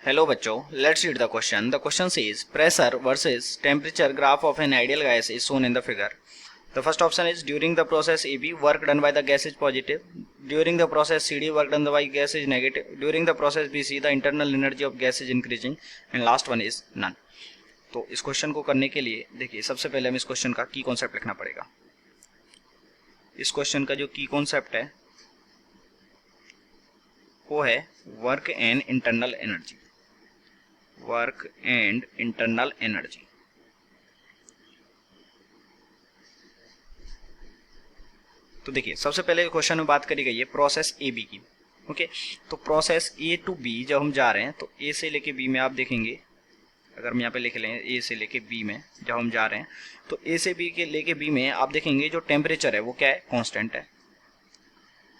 Hello बच्चों, let's read the question. The question says pressure versus temperature graph of an ideal gas is shown in the figure. The first option is during the process AB work done by the gas is positive. During the process CD work done by gas is negative. During the process BC the internal energy of gas is increasing and last one is none. तो इस question को करने के लिए देखिए सबसे पहले हम इस क्वेश्चन का की कॉन्सेप्ट लिखना पड़ेगा। इस क्वेश्चन का जो की कॉन्सेप्ट है वो है work and internal energy. Work and internal energy. तो देखिए सबसे पहले क्वेश्चन में बात करी गई है प्रोसेस ए बी की। ओके, तो प्रोसेस ए टू बी जब हम जा रहे हैं तो ए से लेके बी में आप देखेंगे, अगर हम यहाँ पे लिख लें ए से लेके बी में जब हम जा रहे हैं तो ए से बी के लेके बी में आप देखेंगे जो टेम्परेचर है वो क्या है, कांस्टेंट है।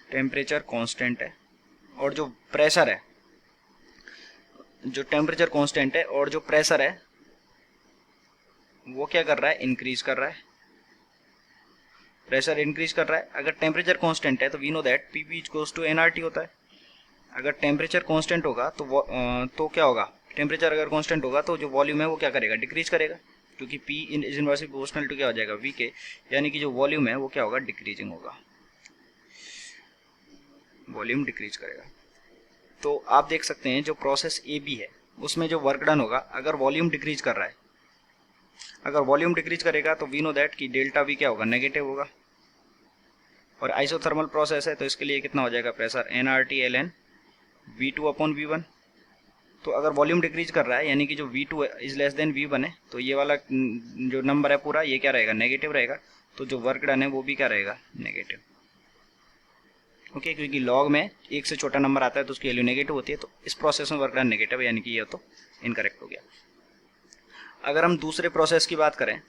टेम्परेचर कांस्टेंट है और जो प्रेशर है, जो टेम्परेचर कांस्टेंट है और जो प्रेशर है वो क्या कर रहा है, इंक्रीज कर रहा है। प्रेशर इंक्रीज कर रहा है। अगर टेम्परेचर कांस्टेंट है तो we know that PV equals to NRT होता है। अगर टेम्परेचर कांस्टेंट होगा तो क्या होगा, टेम्परेचर अगर कांस्टेंट होगा तो जो वॉल्यूम है वो क्या करेगा, डिक्रीज करेगा, क्योंकि P is inversely proportional to क्या हो जाएगा, वी के, यानी कि जो वॉल्यूम है वो क्या होगा, डिक्रीजिंग होगा, वॉल्यूम डिक्रीज करेगा। तो आप देख सकते हैं जो प्रोसेस ए बी है उसमें जो वर्क डन होगा, अगर वॉल्यूम डिक्रीज कर रहा है, अगर वॉल्यूम डिक्रीज करेगा तो वी नो दैट कि डेल्टा वी क्या होगा, नेगेटिव होगा। और आइसोथर्मल प्रोसेस है तो इसके लिए कितना हो जाएगा, pressure N R T L N V two upon V one. तो अगर वॉल्यूम डिक्रीज कर रहा है यानी कि जो V two is less than V one है तो ये वाला जो नंबर है पूरा ये क्या रहेगा, नेगेटिव रहेगा। तो जो वर्क डन है वो भी क्या रहेगा, नेगेटिव। ओके, क्योंकि लॉग में एक से छोटा नंबर आता है तो उसकी वैल्यू नेगेटिव होती है। तो इस प्रोसेस में वर्क डन नेगेटिव है, यानी कि ये तो इनकरेक्ट हो गया। अगर हम दूसरे प्रोसेस की बात करें,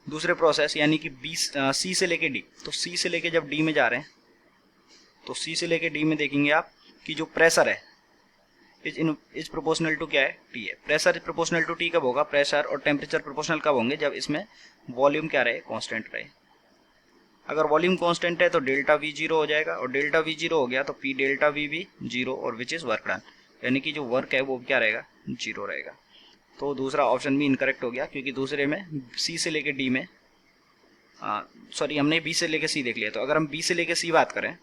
दूसरे प्रोसेस यानी कि सी से लेके डी, तो सी से लेके जब डी में जा रहे हैं तो सी से लेके डी में देखेंगे आप कि जो प्रेशर है इज प्रोपोर्शनल टू क्या है, टी है। Pressure is proportional to T कब होगा, प्रेशर और टेम्परेचर प्रोपोर्शनल कब होंगे, जब इसमें वॉल्यूम क्या रहे, कांस्टेंट रहे। अगर वॉल्यूम कांस्टेंट है तो डेल्टा वी जीरो हो जाएगा, और डेल्टा वी जीरो हो गया तो पी डेल्टा वी भी जीरो, और विच इज वर्क डन, यानी कि जो वर्क है वो क्या रहेगा, जीरो रहेगा। तो दूसरा ऑप्शन भी इनकरेक्ट हो गया, क्योंकि दूसरे में सी से लेके डी में, सॉरी हमने बी से लेके सी देख लिया। तो अगर हम बी से लेके सी बात करें,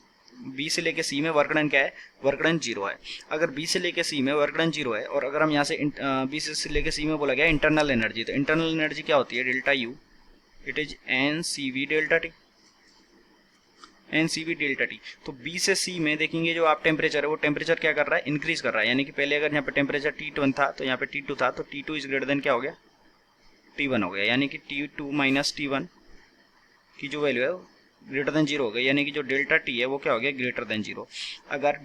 बी से लेके सी में वर्क डन क्या है, वर्क डन जीरो है। अगर बी से लेके सी में वर्क डन जीरो है और अगर हम यहाँ से बी से लेके सी में बोला गया इंटरनल एनर्जी, तो इंटरनल एनर्जी क्या होती है, delta U, it is N C V delta T, N C V delta T. तो बी से सी में देखेंगे जो आप टेम्परेचर है वो टेम्परेचर क्या कर रहा है, इंक्रीज कर रहा है। यानी कि पहले अगर यहाँ पे टेम्परेचर T1 था तो यहाँ पे T2 था, तो T2 इज ग्रेटर देन क्या हो गया, T1 हो गया। यानी कि T2 माइनस T1 की जो वैल्यू है ग्रेटर देन जीरो हो गई, यानी कि जो डेल्टा टी है वो क्या हो गया, ग्रेटर देन जीरो। अगर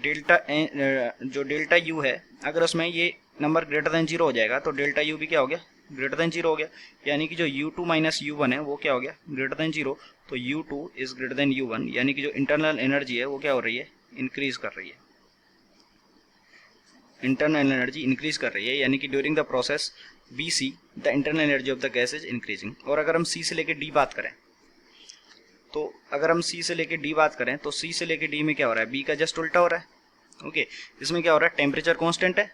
जो डेल्टा यू है अगर उसमें ये नंबर ग्रेटर देन जीरो हो जाएगा तो डेल्टा यू भी क्या हो गया, ग्रेटर देन जीरो हो गया। यानी कि जो u2 माइनस u1 है वो क्या हो गया, ग्रेटर देन जीरो। तो u2 is greater than u1, यानी कि जो इंटरनल एनर्जी है वो क्या हो रही है, इंक्रीज कर रही है। इंटरनल एनर्जी इंक्रीज कर रही है, यानी कि during the process BC the internal energy of the gas is increasing. और अगर हम C से लेके D बात करें, तो अगर हम C से लेके D बात करें तो C से लेके D में क्या हो रहा है, B का जस्ट उल्टा हो रहा है। ओके, इसमें क्या हो रहा है, टेम्परेचर कांस्टेंट है,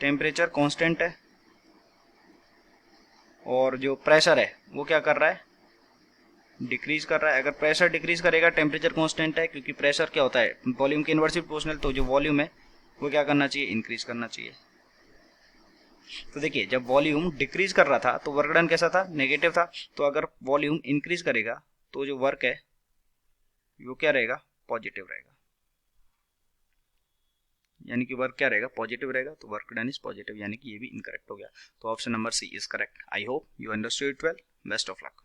टेम्परेचर कांस्टेंट है, और जो प्रेशर है वो क्या कर रहा है, डिक्रीज कर रहा है। अगर प्रेशर डिक्रीज करेगा, टेम्परेचर कांस्टेंट है, क्योंकि प्रेशर क्या होता है, वॉल्यूम के इनवर्सली प्रोपोर्शनल, तो जो वॉल्यूम है वो क्या करना चाहिए, इंक्रीज करना चाहिए। तो देखिए जब वॉल्यूम डिक्रीज कर रहा था तो वर्क डन कैसा था, नेगेटिव था। तो अगर वॉल्यूम इंक्रीज करेगा तो जो वर्क है वो क्या रहेगा, पॉजिटिव रहेगा, यानी कि वर्क क्या रहेगा, पॉजिटिव रहेगा। तो वर्क डन इज पॉजिटिव, यानी कि ये भी इनकरेक्ट हो गया। तो option number C is correct. I hope you understood it well. Best of luck.